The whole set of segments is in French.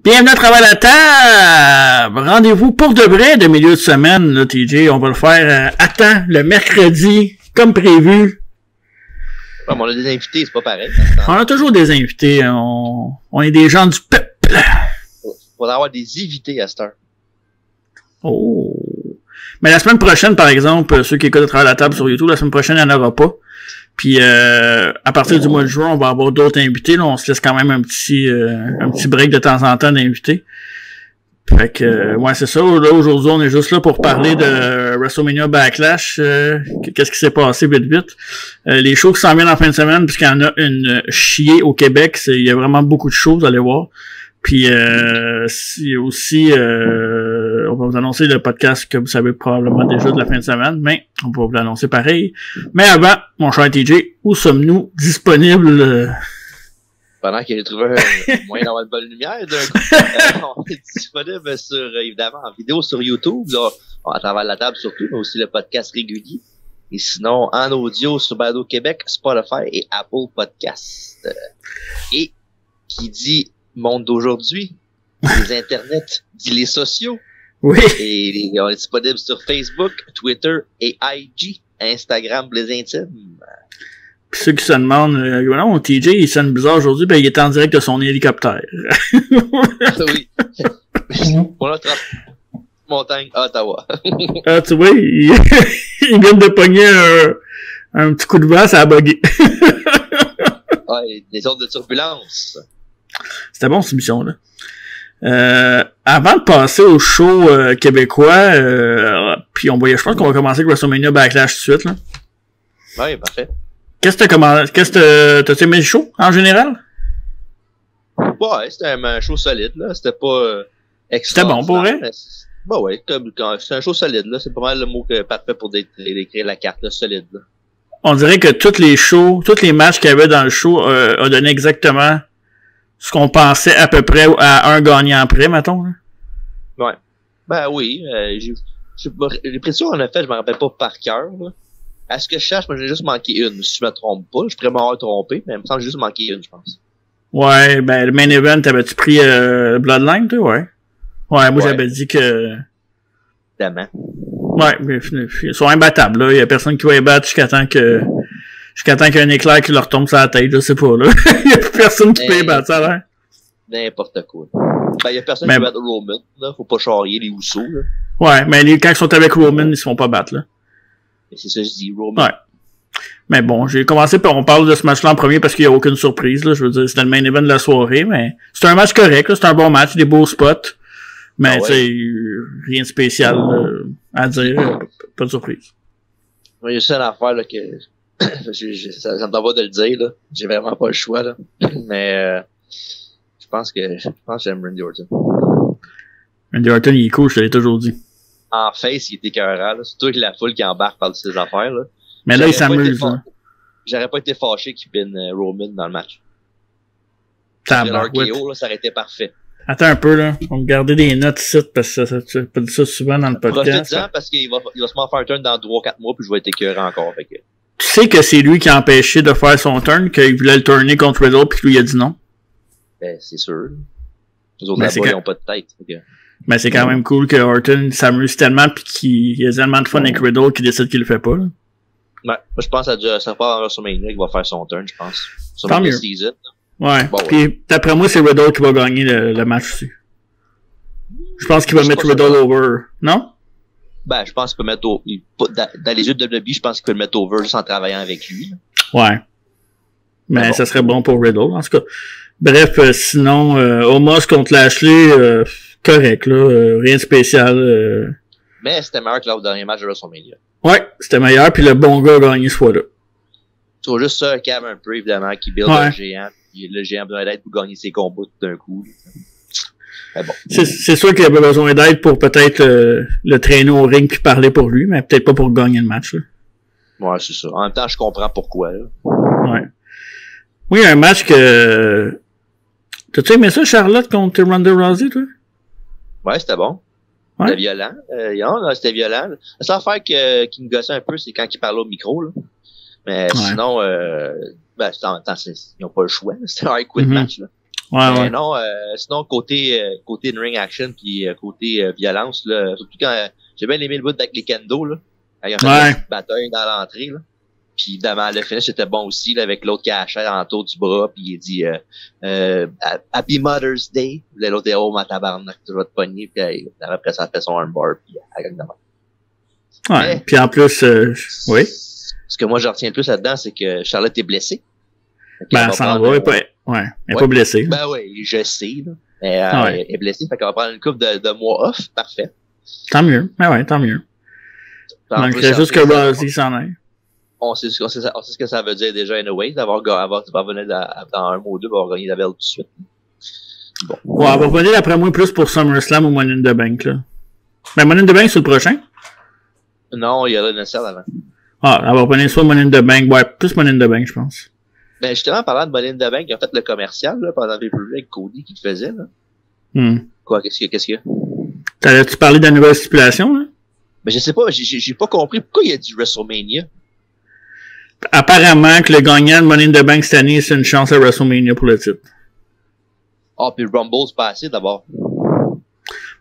Bienvenue à travers la table! Rendez-vous pour de vrai de milieu de semaine, là, TJ. On va le faire à temps, le mercredi, comme prévu. Ouais, mais on a des invités, c'est pas pareil. On a toujours des invités. On est des gens du peuple. Faudra avoir des invités à cette heure. Oh! Mais la semaine prochaine, par exemple, ceux qui écoutent à travers la table sur YouTube, la semaine prochaine, il n'y en aura pas. Puis à partir du mois de juin, on va avoir d'autres invités. Là, on se laisse quand même un petit break de temps en temps d'invités. Fait que ouais, c'est ça. Là, aujourd'hui, on est juste là pour parler de WrestleMania Backlash. Qu'est-ce qui s'est passé vite. Les shows qui s'en viennent en fin de semaine, puisqu'il y en a une chier au Québec. Il y a vraiment beaucoup de choses à aller voir. Puis aussi, on va vous annoncer le podcast que vous savez probablement déjà de la fin de semaine, mais on va vous l'annoncer pareil. Mais avant, mon cher TJ, où sommes-nous disponibles? Pendant qu'il a trouvé un moyen d'avoir une bonne lumière, d'un coup, on est disponible sur, évidemment, en vidéo sur YouTube, là, à travers la table surtout, mais aussi le podcast régulier. Et sinon, en audio sur Balado Québec, Spotify et Apple Podcasts. Et qui dit monde d'aujourd'hui, les internets, dit les sociaux. Oui. Et on est disponible sur Facebook, Twitter et IG, Instagram, les intimes. Puis ceux qui se demandent, non, TJ, il sonne bizarre aujourd'hui, ben il est en direct de son hélicoptère. Oui. On a montagne à Ottawa. Ah, tu vois, il vient de pogner un petit coup de vent, ça a bugué. Ouais, des zones de turbulence. C'était bon, cette émission-là. Avant de passer au show québécois, puis je pense qu'on va commencer avec WrestleMania Backlash tout de suite, là. Oui, parfait. T'as aimé le show, en général? Ouais, c'était un show solide, là. C'était pas C'était bon, pour vrai? Bah ouais, c'est un show solide, là. C'est pas mal le mot parfait pour décrire la carte, là, solide, là. On dirait que tous les matchs qu'il y avait dans le show a donné exactement ce qu'on pensait à peu près à un gagnant près, mettons. Là. Ouais. Ben oui, les prédictions qu'on a fait, je me rappelle pas par cœur, là. À ce que je cherche, moi j'ai juste manqué une, si je me trompe pas. Je pourrais m'avoir trompé, mais il me semble que j'ai juste manqué une, je pense. Ouais, ben le main event, t'avais-tu pris Bloodline, toi, ouais? Ouais, moi j'avais dit que... Évidemment. Ouais, mais ils sont imbattables, là. Il y a personne qui va les battre jusqu'à temps qu'il y ait un éclair qui leur tombe sur la tête, je sais pas, là. Il y a plus personne qui peut les battre, ça a l'air. N'importe quoi. Ben, il y a personne qui peut battre Roman, là. Faut pas charrier les Usos, là. Ouais, mais quand ils sont avec Roman, ils se font pas battre, là. Et c'est ça que je dis, Roman. Ouais. Mais bon, j'ai commencé par, on parle de ce match-là en premier parce qu'il y a aucune surprise, là. Je veux dire, c'était le main event de la soirée, mais c'est un match correct, là. C'est un bon match, des beaux spots. Mais, tu sais, rien de spécial à dire. Pas de surprise. Il y a juste une affaire, là, que ça me donne pas de le dire, là. J'ai vraiment pas le choix, là. Mais, je pense que j'aime Randy Orton. Randy Orton, il est cool, je te l'ai toujours dit. En face, il était écœurant, là. Surtout avec la foule qui embarque par ces affaires, là. Mais là, il s'amuse, là. J'aurais pas été fâché qu'il pine Roman dans le match. Ça aurait été parfait. Attends un peu, là. On va garder des notes ici, parce que tu peux dire ça souvent dans le podcast. Profite-en, parce qu'il va se m'en faire un turn dans 3-4 mois, puis je vais être écœurant encore, fait que... Tu sais que c'est lui qui a empêché de faire son turn, qu'il voulait le tourner contre Riddle, puis lui, il a dit non. Ben, c'est sûr. Les autres là-bas, ils ont pas de tête, fait que... Mais c'est quand même cool que Orton s'amuse tellement, puis qu'il y a tellement de fun avec Riddle qu'il décide qu'il le fait pas, là. Ouais, moi, je pense que ça part en WrestleMania qu'il va faire son turn, je pense. Sur Tant mieux. Season. Ouais. Bon, puis d'après moi, c'est Riddle qui va gagner le match aussi. Je pense qu'il va mettre Riddle over. Non? Ben, je pense qu'il peut mettre dans les yeux de WWE, je pense qu'il peut le mettre over juste en travaillant avec lui, là. Ouais. Mais ça serait bon pour Riddle, en tout cas. Bref, sinon, Omos contre Lashley, correct, là. Rien de spécial. Mais c'était meilleur que lors du dernier match de WrestleMania. Ouais, c'était meilleur, puis le bon gars a gagné ce fois-là. C'est juste ça, Cave un peu, évidemment, qui build un géant, puis le géant a besoin d'aide pour gagner ses combats tout d'un coup. Mais bon. C'est sûr qu'il avait besoin d'aide pour peut-être le traîner au ring puis parler pour lui, mais peut-être pas pour gagner le match, là. Ouais, c'est ça. En même temps, je comprends pourquoi, là. Ouais. Oui, un match que... T'as-tu aimé ça, Charlotte, contre Ronda Rousey, toi? Ouais, c'était bon. Ouais. C'était violent. C'était violent. La seule affaire qui me gossait un peu, c'est quand il parlait au micro, là. Mais sinon, ben, ils n'ont pas le choix. C'était un quit match, là. Ouais. Non, sinon, côté in-ring action puis côté violence, là, surtout quand j'ai bien aimé le bout avec les kendo, là. Quand ils ont fait une petite bataille dans l'entrée, là. Puis évidemment, le finish était bon aussi, là, avec l'autre qui a la chaise en tour du bras, puis il dit Happy Mother's Day. L'autre est ma tabarnak, tu vas te pogner, puis après ça fait son armbar, puis elle gagne de même. Ouais, puis en plus, oui. Ce que moi je retiens le plus là-dedans, c'est que Charlotte est blessée. Ben, elle s'en va, elle est pas blessée. Ben oui, je sais, là. Mais elle est blessée, fait qu'on va prendre une couple de mois off, parfait. Tant mieux, tant mieux. Donc, c'est juste que Rousey s'en aille. On sait ce que ça veut dire déjà, anyway, d'avoir venir dans un mois ou deux, avoir gagné la belle tout de suite. Bon. Ouais, elle va revenir d'après moi plus pour SummerSlam ou Money in the Bank, là. Ben, Money in the Bank, c'est le prochain? Non, il y a le Nessel avant. Ah, elle va revenir soit Money in the Bank, ouais, plus Money in the Bank, je pense. Ben, justement, en parlant de Money in the Bank, ils ont fait le commercial, là, pendant le pay-per-view avec Cody qui le faisait, là. Quoi, qu'est-ce qu'il y a? T'allais-tu parler de la nouvelle stipulation, là? Ben, je sais pas, j'ai pas compris pourquoi il y a du WrestleMania. Apparemment que le gagnant de Money in the Bank cette année, c'est une chance à WrestleMania pour le titre. Ah, puis le Rumble, c'est pas assez, d'abord.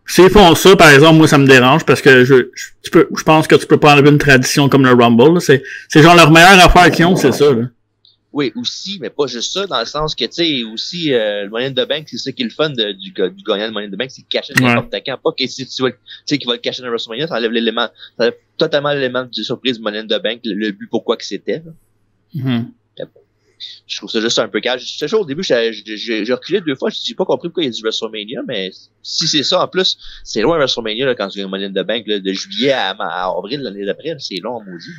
S'ils font ça, par exemple, moi, ça me dérange parce que je pense que tu peux pas enlever une tradition comme le Rumble. C'est genre leur meilleure affaire qu'ils ont, c'est ça, là. Oui, aussi, mais pas juste ça, dans le sense que, tu sais, aussi, le Money in the Bank, c'est ça qui est le fun du gagnant de Money in the Bank, c'est de cacher n'importe quand. Pas que si tu sais qu'il va le cacher dans WrestleMania, ça enlève totalement l'élément de surprise du Money in the Bank, le but pourquoi que c'était, là. Je trouve ça juste un peu calme. J'étais chaud au début, j'ai reculé 2 fois, j'ai pas compris pourquoi il y a du WrestleMania, mais si c'est ça, en plus, c'est loin WrestleMania, là, quand tu gagnes Money in the Bank, là, de juillet à avril l'année d'après, c'est long, maudit.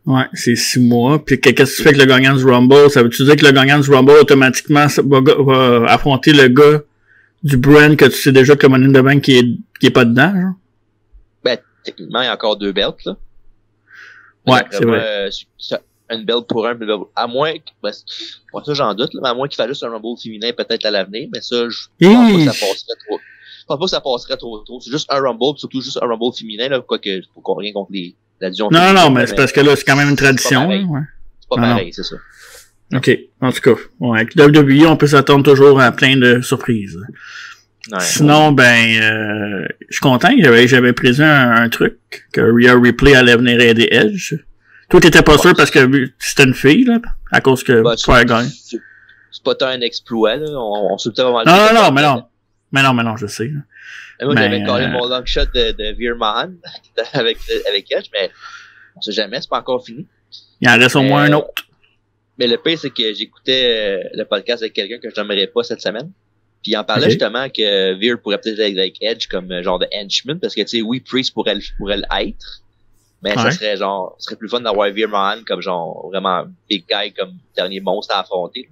Ouais, c'est 6 mois. Puis qu'est-ce que tu fais avec le gagnant du Rumble? Ça veut-tu dire que le gagnant du Rumble, automatiquement, va affronter le gars du brand que tu sais déjà que le Money in the Bank qui est pas dedans, genre? Ben, techniquement, il y a encore 2 belts, là. Ouais, c'est vrai. Une belt pour un, à moins que, ben, moi, ça, j'en doute, là, mais à moins qu'il fasse juste un Rumble féminin peut-être à l'avenir, mais ça, je pense pas que ça passerait trop. Je pense pas que ça passerait trop. C'est juste un Rumble, surtout juste un Rumble féminin, là, quoique, faut qu'on rien contre la division féminine. Non, mais c'est parce que là, c'est quand même une tradition, là, ouais. C'est pas pareil, c'est ça. OK. En tout cas, ouais, avec WWE, on peut s'attendre toujours à plein de surprises. Ouais, sinon, je suis content que j'avais prévu un truc, que Rhea Ripley allait venir aider Edge. Toi, t'étais pas sûr parce que c'était une fille, là, à cause que tu vas gagner. C'est pas tant un exploit, là. On se vraiment Mais non, je sais. Moi, j'avais collé mon long shot de Veer Mahan avec Edge, mais on sait jamais, c'est pas encore fini. Il en reste au moins un autre. Mais le pire, c'est que j'écoutais le podcast avec quelqu'un que je n'aimerais pas cette semaine. Puis il en parlait justement que Veer pourrait peut-être être avec Edge comme genre de henchman, parce que tu sais, oui, Priest pourrait l'être. Mais ça serait genre, ce serait plus fun d'avoir Veer Mahan comme genre vraiment big guy comme dernier monstre à affronter.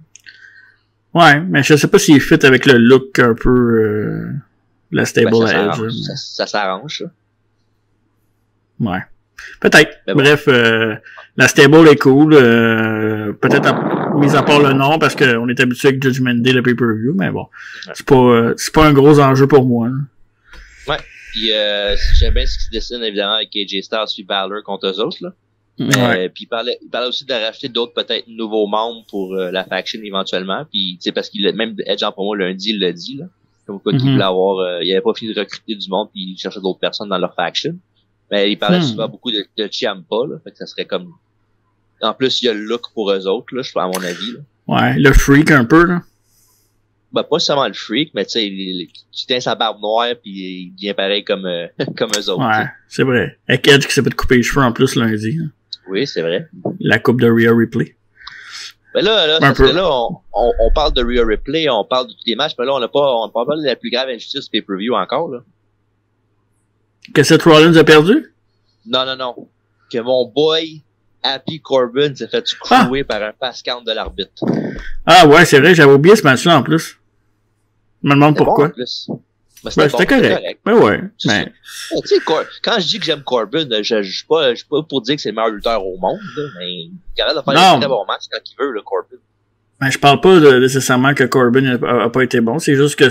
Ouais, mais je sais pas s'il fit avec le look un peu la stable Edge. Ça s'arrange, ça. Ouais. Peut-être. Bon. Bref, la stable est cool. Peut-être mis à part le nom parce qu'on est habitué avec Judgment Day le pay-per-view, mais bon. Ouais. C'est pas un gros enjeu pour moi. Hein. Ouais. Puis j'aime bien ce qui se dessine évidemment avec AJ Styles puis Balor contre eux autres là. Puis il parlait aussi de racheter d'autres peut-être nouveaux membres pour la faction éventuellement. Puis tu sais parce qu'il même Edge en promo lundi il l'a dit là. Comme quoi qu'il voulait avoir il avait pas fini de recruter du monde puis il cherchait d'autres personnes dans leur faction. Mais il parlait souvent beaucoup de Ciampa là, fait que ça serait comme en plus il y a le look pour eux autres là, je pense à mon avis là. Ouais, le freak un peu là. Ben, pas seulement le freak, mais tu sais, tu tiens sa barbe noire pis il vient pareil comme comme eux autres. Ouais, c'est vrai. Avec Edge qui s'est fait couper les cheveux en plus lundi. Hein. Oui, c'est vrai. La coupe de Rhea Ripley. Ben là, parce que là, on parle de Rhea Ripley, on parle de tous les matchs, mais là, on n'a pas parlé de la plus grave injustice pay-per-view encore, là. Que Seth Rollins a perdu? Non. Que mon boy, Happy Corbin s'est fait clouer par un pass count de l'arbitre. Ah ouais, c'est vrai, j'avais oublié ce match-là en plus. Je me demande pourquoi. Bon, en plus. C'était correct. Ben ouais. Mais... Tu sais, quand je dis que j'aime Corbin, je suis pas pour dire que c'est le meilleur lutteur au monde, là, mais il est capable de faire un très bon match quand il veut, le Corbin. Ben, je parle pas nécessairement que Corbin a pas été bon, c'est juste que...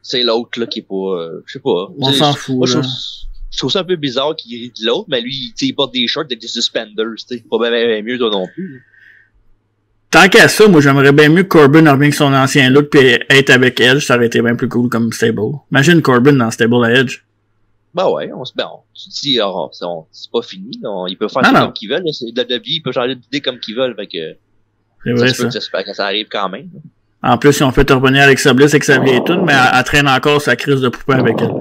C'est l'autre, là, qui est pas, je sais pas. On s'en fout, là. Je trouve ça un peu bizarre qu'il rit de l'autre, mais lui, il porte des shorts avec des suspenders, tu sais. Pas bien mieux, toi non plus. Tant qu'à ça, moi, j'aimerais bien mieux que Corbin revienne avec son ancien look pis être avec Edge. Ça aurait été bien plus cool comme stable. Imagine Corbin dans stable à Edge. Ben ouais, tu te dis, c'est pas fini. Ils peuvent faire ça comme qu'ils veulent. WWE, ils peuvent changer d'idée comme qu'ils veulent. Fait que, c'est vrai, ça. J'espère que ça arrive quand même. En plus, ils ont fait revenir Alexa Bliss avec sa vieille toune, mais elle traîne encore sa crise de poupée avec elle.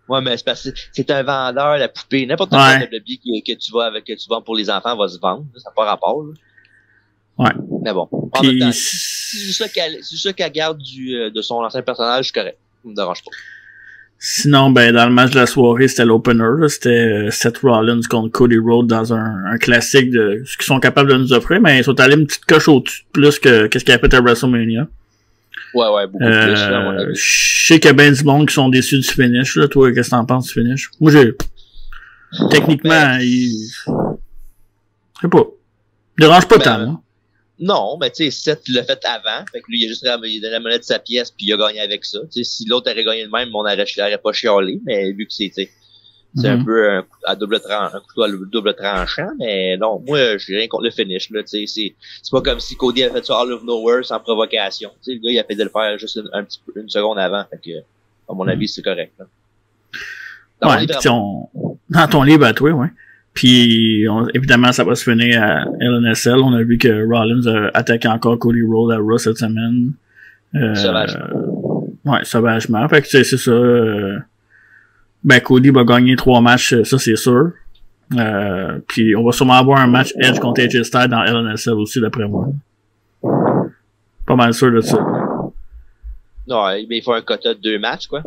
Ouais, mais c'est parce que c'est un vendeur, la poupée. N'importe quel WWE que tu vends pour les enfants va se vendre. Ça n'a pas rapport, là. Ouais. Mais bon. En même temps, si c'est ça qu'elle garde de son ancien personnage, c'est correct. Ça me dérange pas. Sinon, ben, dans le match de la soirée, c'était l'opener, c'était Seth Rollins contre Cody Rhodes dans un classique de ce qu'ils sont capables de nous offrir, mais ils sont allés une petite coche au-dessus, plus que qu'est-ce qu'il y a fait à WrestleMania. Ouais, beaucoup plus, là, à mon avis. Je sais qu'il y a bien du monde qui sont déçus du finish, là. Toi, qu'est-ce que t'en penses du finish? Moi, techniquement, je sais pas. Il dérange pas tant, là. Non, mais tu sais, Seth l'a fait avant. Fait que lui, il a juste donné la monnaie de sa pièce puis il a gagné avec ça. Tu sais, si l'autre aurait gagné de même, on aurait pas chialé. Mais vu que c'est un peu un couteau à double tranchant. Mais non, moi, j'ai rien contre le finish, là. Tu sais, c'est pas comme si Cody avait fait ça out of nowhere sans provocation. Tu sais, le gars, il a fait de le faire juste une seconde avant. Fait que, à mon avis, c'est correct, là. Dans ton livre à toi, ouais. Puis, évidemment, ça va se finir à LNSL. On a vu que Rollins a attaqué encore Cody Rhodes à Raw cette semaine. Sauvagement. Ouais, sauvagement. Fait que, c'est ça. Ben, Cody va gagner 3 matchs, ça, c'est sûr. Puis, on va sûrement avoir un match Edge contre AJ Styles dans LNSL aussi, d'après moi. Pas mal sûr de ça. Non, mais il faut un quota de 2 matchs, quoi.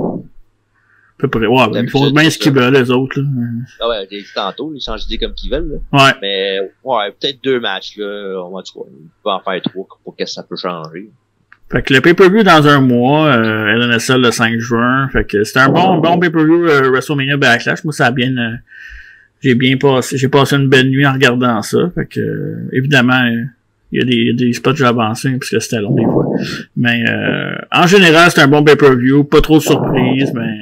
À peu près. Ouais, ben, ils font bien ce qu'ils veulent, les autres, là. Ah ouais, j'ai dit tantôt, ils changent d'idée comme qu'ils veulent, là. Ouais. Mais, ouais, peut-être 2 matchs, là. On peut en faire 3 pour que ça peut changer. Fait que le pay-per-view dans un mois, LNSL le 5 juin. Fait que c'était un bon pay-per-view WrestleMania Backlash. Moi, ça a bien, j'ai passé une belle nuit en regardant ça. Fait que, évidemment, il y a des spots que j'ai avancés, parce que c'était long des fois. Mais, en général, c'est un bon pay-per-view. Pas trop de surprises, mais,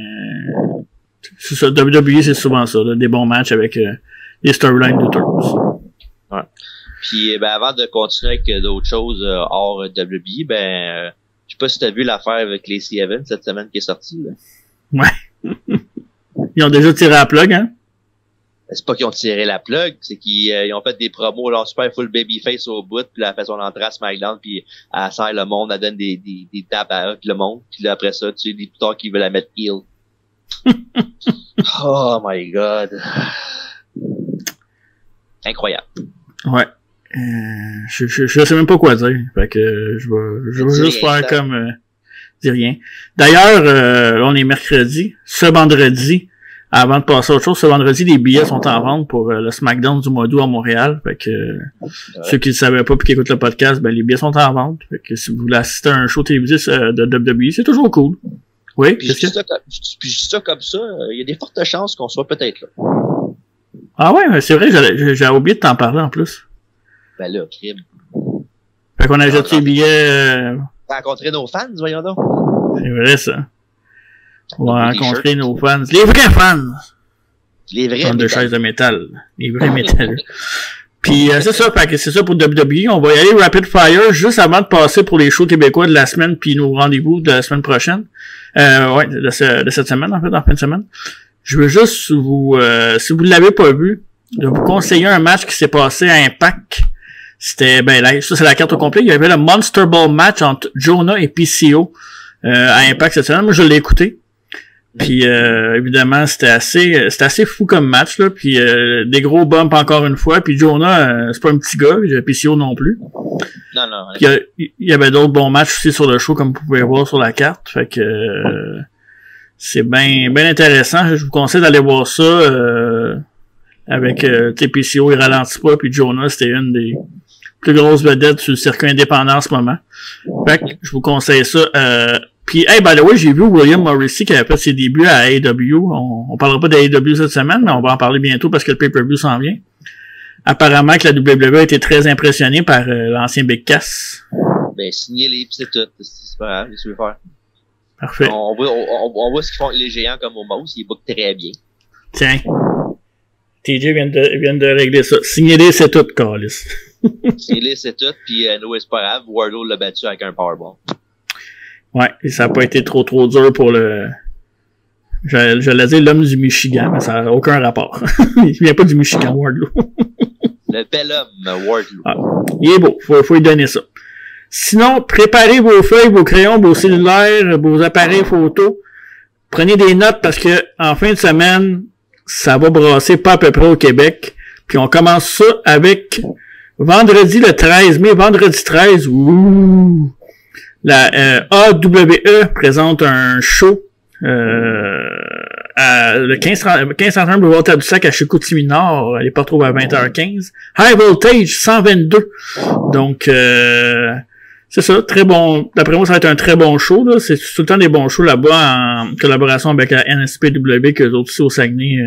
c'est ça, WWE, c'est souvent ça, là, des bons matchs avec des storylines douteuses. Ouais. Puis ben avant de continuer avec d'autres choses hors WWE, je sais pas si t'as vu l'affaire avec Lacey Evans cette semaine qui est sortie, là. Ouais. Ils ont déjà tiré la plug, hein? C'est pas qu'ils ont tiré la plug, c'est qu'ils ont fait des promos genre super full babyface au bout, puis là, elle fait son entrée à SmackDown, puis elle serre le monde, elle donne des tapes à le monde, puis là après ça, tu sais, des putains qui veulent la mettre heel. Oh my god. Incroyable. Ouais. Je sais même pas quoi dire. Fait que je vais juste faire comme dis rien. D'ailleurs, là, on est mercredi. Ce vendredi, avant de passer à autre chose, ce vendredi, les billets sont en vente pour le SmackDown du mois d'août à Montréal. Fait que ceux qui ne savaient pas et qui écoutent le podcast, ben les billets sont en vente. Fait que si vous voulez assister à un show télévisé de WWE, c'est toujours cool. Oui, puis je dis ça comme ça, il y a des fortes chances qu'on soit peut-être là. Ah ouais, c'est vrai, j'ai oublié de t'en parler en plus. Ben là, crime. Fait qu'on a jeté les billets... Rencontrer nos fans, voyons donc. C'est vrai, ça. On va rencontrer nos fans. Les vrais fans! Les vrais de chaises de métal. Les vrais métalleux. Puis c'est ça, fait que c'est ça pour WWE. On va y aller rapid fire juste avant de passer pour les shows québécois de la semaine puis nos rendez-vous de la semaine prochaine. Ouais, de cette semaine, en fait, en fin de semaine. Je veux juste vous, si vous ne l'avez pas vu, de vous conseiller un match qui s'est passé à Impact. C'était, ben là, ça c'est la carte au complet. Il y avait le Monster Ball match entre Jonah et PCO à Impact cette semaine. Moi, je l'ai écouté. Puis évidemment, c'était assez fou comme match, là. Puis des gros bumps encore une fois. Puis Jonah, c'est pas un petit gars, PCO non plus. Non, non. Puis il y avait d'autres bons matchs aussi sur le show, comme vous pouvez voir sur la carte. Fait que c'est bien intéressant. Je vous conseille d'aller voir ça avec PCO, il ralentit pas. Puis Jonah, c'était une des plus grosses vedettes sur le circuit indépendant en ce moment. Fait que je vous conseille ça. Puis, hey, by the way, j'ai vu William Morrissey qui avait fait ses débuts à AEW. On parlera pas d'AEW cette semaine, mais on va en parler bientôt parce que le pay-per-view s'en vient. Apparemment que la WWE a été très impressionnée par l'ancien Big Cass. Ben, signer les pis c'est tout. C'est pas grave, qu'est-ce que tu veux faire? Parfait. On voit ce qu'ils font les géants comme Omos, ils bookent très bien. Tiens. TJ vient de régler ça. Signez-les, c'est tout, Carlis. Signez-les, c'est tout, puis nous, c'est pas grave, Wardlow l'a battu avec un powerbomb. Ouais, et ça n'a pas été trop dur pour le... J'allais dire l'homme du Michigan, mais ça n'a aucun rapport. Il vient pas du Michigan, Wardlow. Le bel homme, Wardlow. Ah, il est beau, faut lui donner ça. Sinon, préparez vos feuilles, vos crayons, vos cellulaires, vos appareils photo. Prenez des notes parce que en fin de semaine, ça va brasser pas à peu près au Québec. Puis on commence ça avec vendredi le 13 mai, vendredi 13, la AWE présente un show le 1531 boulevard Tadoussac à Chicoutimi-Nord. Elle est pas retrouvée à 20h15. High Voltage 122. Donc c'est ça, très bon. D'après moi, ça va être un très bon show, là. C'est tout le temps des bons shows là-bas en collaboration avec la NSPW, que les autres aussi au Saguenay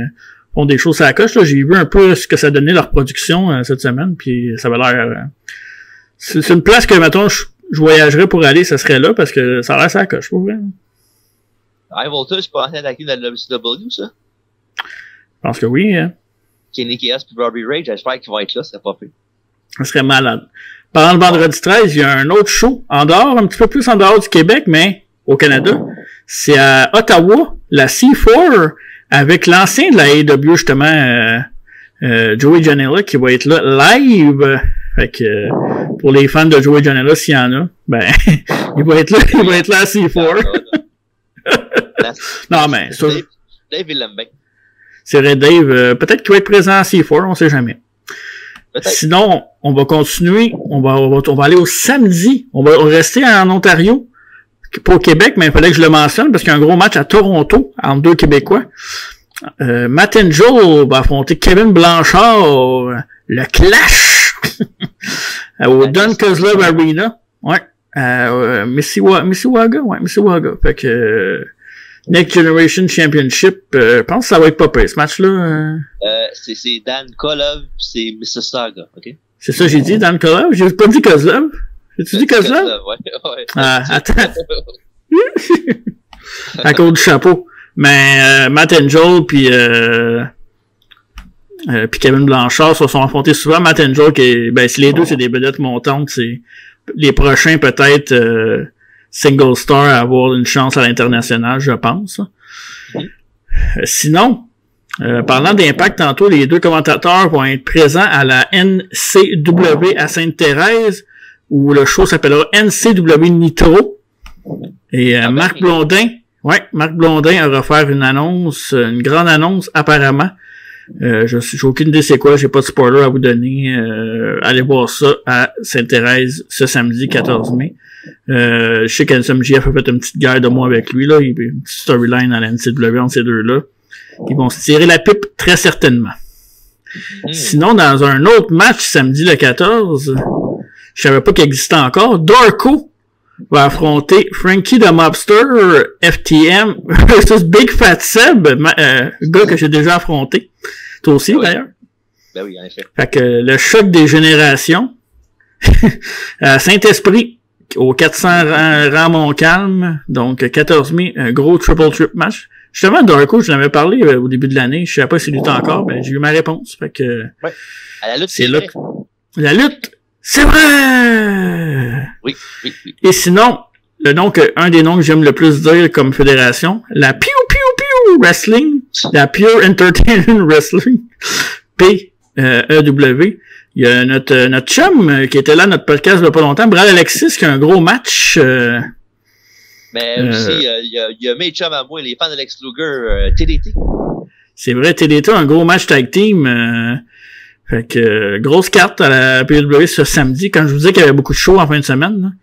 font des choses à la coche, là. J'ai vu un peu ce que ça donnait leur production cette semaine, puis ça avait l'air... c'est une place que, mettons, je voyagerais pour aller, ça serait là, parce que ça a l'air ça la coche, pour vrai. High Voltage, c'est pas en attaqué dans le WCW, ça? Je pense que oui, hein. Kenny Chaos puis Robbie Rage, j'espère qu'ils vont être là, ça serait pas fait. Ça serait malade. Pendant le vendredi 13, il y a un autre show en dehors, un petit peu plus en dehors du Québec, mais au Canada. C'est à Ottawa, la C4, avec l'ancien de la AEW, justement, Joey Janela, qui va être là live. Fait que pour les fans de Joey Janela, s'il y en a, ben il va être là à C4. Non, mais ça, Dave, il l'aime bien. C'est vrai, Dave, peut-être qu'il va être présent à C4, on sait jamais. Sinon, on va continuer, on va aller au samedi, on va rester en Ontario, pas au Québec, mais il fallait que je le mentionne parce qu'il y a un gros match à Toronto entre deux Québécois. Matt Angel va affronter Kevin Blanchard, le Clash, au Don Kozlov Arena, ouais, Mississauga. Fait que Next Generation Championship, je pense que ça va être pas pire, ce match-là. C'est Dan Kozlov, c'est Mississauga, ok? C'est ça, j'ai dit Dan Kozlov? J'ai pas dit Kozlov? J'ai-tu dit Kozlov? Ouais. Ah, attends. À cause du chapeau. Mais Matt Angel puis Kevin Blanchard se sont affrontés souvent. Matt Angel, si les deux c'est des vedettes montantes, c'est les prochains peut-être single star à avoir une chance à l'international, je pense. Sinon, parlant d'Impact, tantôt, les deux commentateurs vont être présents à la NCW à Sainte-Thérèse, où le show s'appellera NCW Nitro. Et Marc Blondin aura fait une grande annonce apparemment. J'ai aucune idée c'est quoi, j'ai pas de spoiler à vous donner. Allez voir ça à Sainte-Thérèse ce samedi 14 mai. Je sais qu'NSMJF a fait une petite guerre de mois avec lui, là. Il y a une petite storyline à la NCW entre ces deux-là. Ils vont se tirer la pipe très certainement. Sinon, dans un autre match samedi le 14, je savais pas qu'il existait encore, Darko va affronter Frankie the Mobster, FTM versus Big Fat Seb, gars que j'ai déjà affronté. Toi aussi, d'ailleurs. Ben oui, en effet. Fait que le choc des générations. Saint-Esprit, au 400 rang Montcalm, donc 14 mai, un gros triple match. Justement, Darko, je l'avais parlé au début de l'année, je sais pas s'il lutte encore, ben j'ai eu ma réponse. Fait que ouais. À la lutte, c'est là. La lutte, c'est vrai! Oui. Et sinon, un des noms que j'aime le plus dire comme fédération, la Pew Wrestling, la Pure Entertainment Wrestling, PEW. Il y a notre chum qui était là, notre podcast il y a pas longtemps, Brad Alexis, qui a un gros match. Mais aussi, il y a mes chums à moi, les fans d'Alex Luger, TDT. C'est vrai, TDT, un gros match tag team. Fait que grosse carte à la PW ce samedi, quand je vous disais qu'il y avait beaucoup de shows en fin de semaine.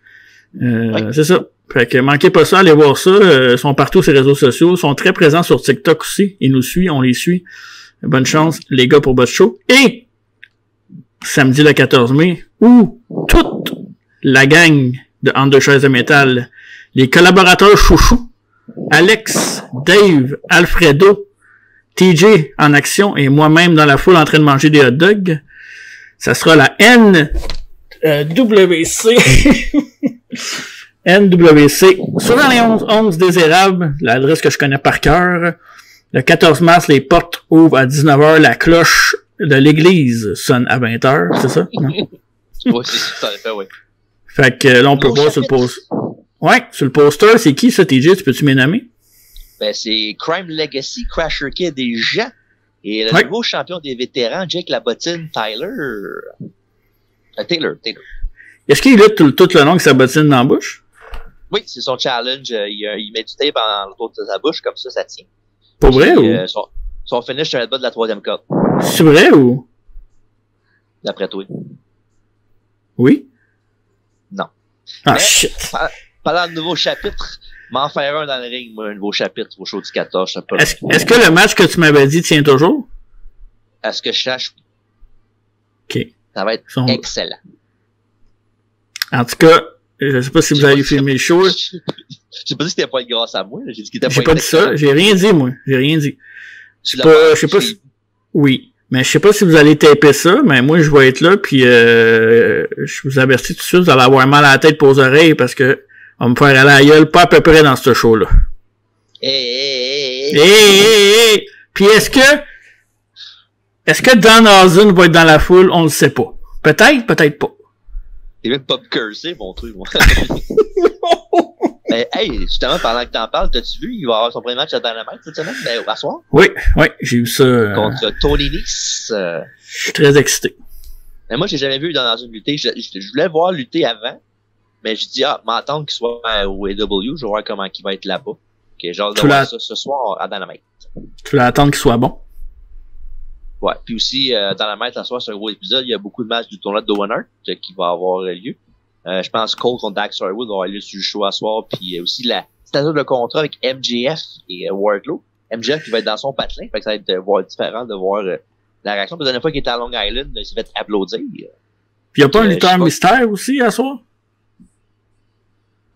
Oui. C'est ça. Fait que manquez pas ça, allez voir ça. Ils sont partout sur les réseaux sociaux, ils sont très présents sur TikTok aussi. Ils nous suivent, on les suit. Bonne chance, les gars, pour votre show. Et samedi le 14 mai, où toute la gang de Entre deux chaises de métal, les collaborateurs chouchous, Alex, Dave, Alfredo, TJ en action et moi-même dans la foule en train de manger des hot dogs. Ça sera la NWC. NWC. Sur dans les 11 des érables, l'adresse que je connais par cœur. Le 14 mars, les portes ouvrent à 19h, la cloche de l'église sonne à 20h, c'est ça? Non? Oui, c'est ça, fait, oui. Fait que là, on peut voir sur le poster. Ouais, sur le poster, c'est qui ça, TJ? Tu peux-tu m'y nommer? Ben, c'est Crime Legacy, Crasher Kid et Jean. Et le nouveau champion des vétérans, Jake Labottine, Taylor. Est-ce qu'il lutte tout le long avec sa bottine dans la bouche? Oui, c'est son challenge. Il met du tape autour de sa bouche, comme ça tient. Pour vrai ou? Son finish, c'est un bas de la 3e corde. C'est vrai ou? D'après toi. Oui? Non. Ah, mais, shit. Pendant le nouveau chapitre, m'en faire un dans le ring, moi, un nouveau chapitre au show du 14, je sais pas. Est-ce que le match que tu m'avais dit tient toujours? À ce que je sache, OK. Ça va être excellent. En tout cas, je sais pas si vous allez filmer le show. J'ai pas dit que c'était pas grâce à moi, j'ai dit qu'il était pas J'ai pas dit ça, j'ai rien dit, moi. J'ai rien dit. Je sais pas si... Oui. Mais je sais pas si vous allez taper ça, mais moi, je vais être là, puis je vous avertis tout de suite, vous allez avoir mal à la tête pour aux oreilles, parce que on va me faire aller à la gueule pas à peu près dans ce show-là. Hey! Puis est-ce que Dan Housen va être dans la foule? On le sait pas. Peut-être, peut-être pas. T'es même pas cursé, mon truc, moi. Mais, hey, justement, pendant que t'en parles, t'as-tu vu, il va avoir son premier match à Dynamite cette semaine, à soir? Oui, j'ai vu ça. Contre Tony Nix. Je suis très excité. Mais moi, j'ai jamais vu dans une lutter. Je voulais le voir lutter avant, mais je dis, m'attendre qu'il soit au AW, je vais voir comment il va être là-bas. Ok, genre de voir ça ce soir à Dynamite. Tu vas attendre qu'il soit bon? Ouais, puis aussi, dans la mètre, à soir, c'est un gros épisode, il y a beaucoup de matchs du tournoi de Owen Hart qui va avoir lieu. Je pense Cole contre Dax Harwood va avoir lieu sur le show à soir, puis aussi c'est-à-dire le contrat avec MJF et Wardlow. MJF qui va être dans son patelin, fait que ça va être différent de voir la réaction. La dernière fois qu'il était à Long Island, il s'est fait applaudir. Puis y a pas un lutteur mystère aussi à soir?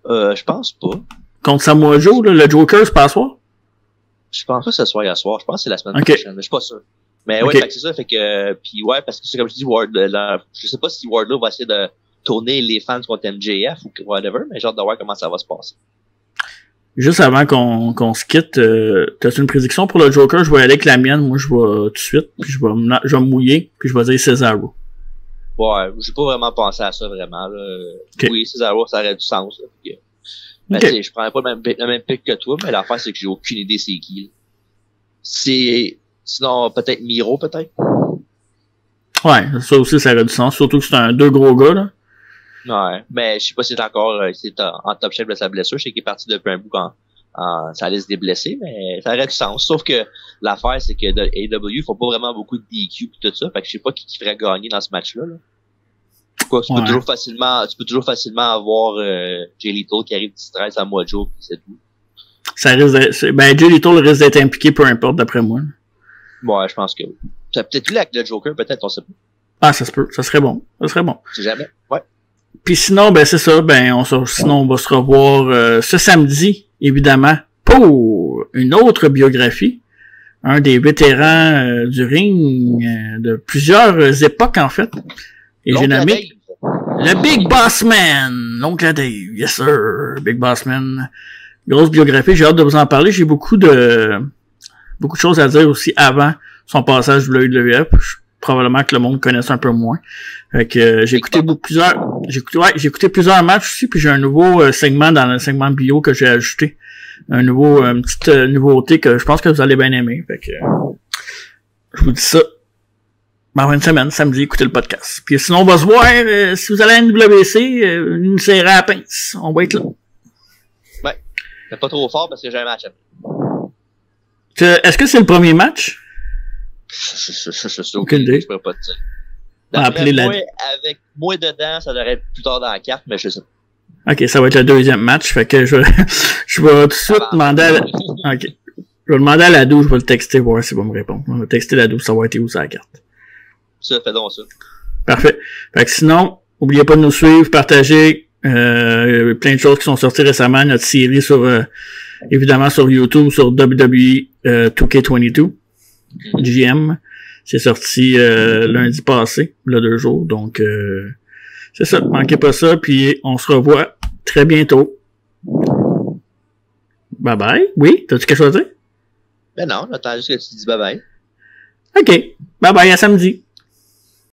Je pense pas. Contre Samoa Joe, là, le Joker, c'est pas à soir? Je pense pas que ce soit à soir, je pense que c'est la semaine prochaine, mais je suis pas sûr. Mais ouais, c'est ça, fait que, puis ouais, parce que c'est comme je dis, je sais pas si Wardlow va essayer de tourner les fans contre MJF ou whatever, mais j'ai hâte de voir comment ça va se passer. Juste avant qu'on se quitte, t'as-tu une prédiction pour le Joker? Je vais aller avec la mienne, moi je vais tout de suite, puis je vais me mouiller, puis je vais dire Cesaro. Ouais, j'ai pas vraiment pensé à ça vraiment, là. Okay. Oui, Cesaro, ça aurait du sens, là. Mais tu sais, je prendrais pas le même pick que toi, mais l'affaire c'est que j'ai aucune idée c'est qui, là. Sinon, peut-être Miro, peut-être. Ouais, ça aussi, ça aurait du sens. Surtout que c'est deux gros gars, là. Ouais, mais je sais pas si c'est encore en top shape de sa blessure. Je sais qu'il est parti depuis un bout en sa liste des blessés, mais ça aurait du sens. Sauf que l'affaire, c'est que de AEW, faut pas vraiment beaucoup de DQ et tout ça. Fait que je sais pas qui ferait gagner dans ce match-là. Là. Quoi, tu peux toujours facilement avoir Jay Lethal qui arrive 10-13 à Mojo, pis c'est tout. Ça risque Jay Lethal risque d'être impliqué, peu importe, d'après moi. Ouais, je pense que oui. Ça peut-être lui avec le Joker, peut-être, on sait pas. Ah, ça se peut. Ça serait bon. C'est jamais. Ouais. Puis sinon, c'est ça. Sinon, on va se revoir ce samedi, évidemment, pour une autre biographie. Un des vétérans du ring de plusieurs époques, en fait. Et j'ai nommé le Big Boss Man. L'oncle Dave. Yes, sir. Big Boss Man. Grosse biographie. J'ai hâte de vous en parler. J'ai beaucoup de choses à dire aussi avant son passage de l'UWF. Probablement que le monde connaisse un peu moins. Fait que j'ai écouté plusieurs matchs aussi, puis j'ai un nouveau segment dans le segment bio que j'ai ajouté. Une petite nouveauté que je pense que vous allez bien aimer. Fait que je vous dis ça. En fin de semaine, samedi, écoutez le podcast. Puis sinon, on va se voir. Si vous allez à NWC, une série à la pince. On va être là. Ouais. Mais pas trop fort parce que j'ai un match. Est-ce que c'est le premier match? Je sais aucune idée. Je pourrais pas te dire. D'après moi, avec moi dedans, ça devrait être plus tard dans la carte, mais je sais pas. Ok, ça va être le deuxième match. Fait que je vais tout de suite demander à ok. Je vais demander à Ladou, je vais le texter, voir s'il va me répondre. On va texter Ladou, savoir où c'est la carte. Ça, fais donc ça. Parfait. Fait que sinon, oubliez pas de nous suivre, partager, plein de choses qui sont sorties récemment, notre série évidemment sur YouTube, sur WWE 2K22, GM. C'est sorti lundi passé, là 2 jours, donc c'est ça, manquez pas ça, puis on se revoit très bientôt. Bye bye. Oui, t'as-tu quelque chose à dire? Ben non, on attend juste que tu dis bye-bye. OK. Bye-bye, à samedi.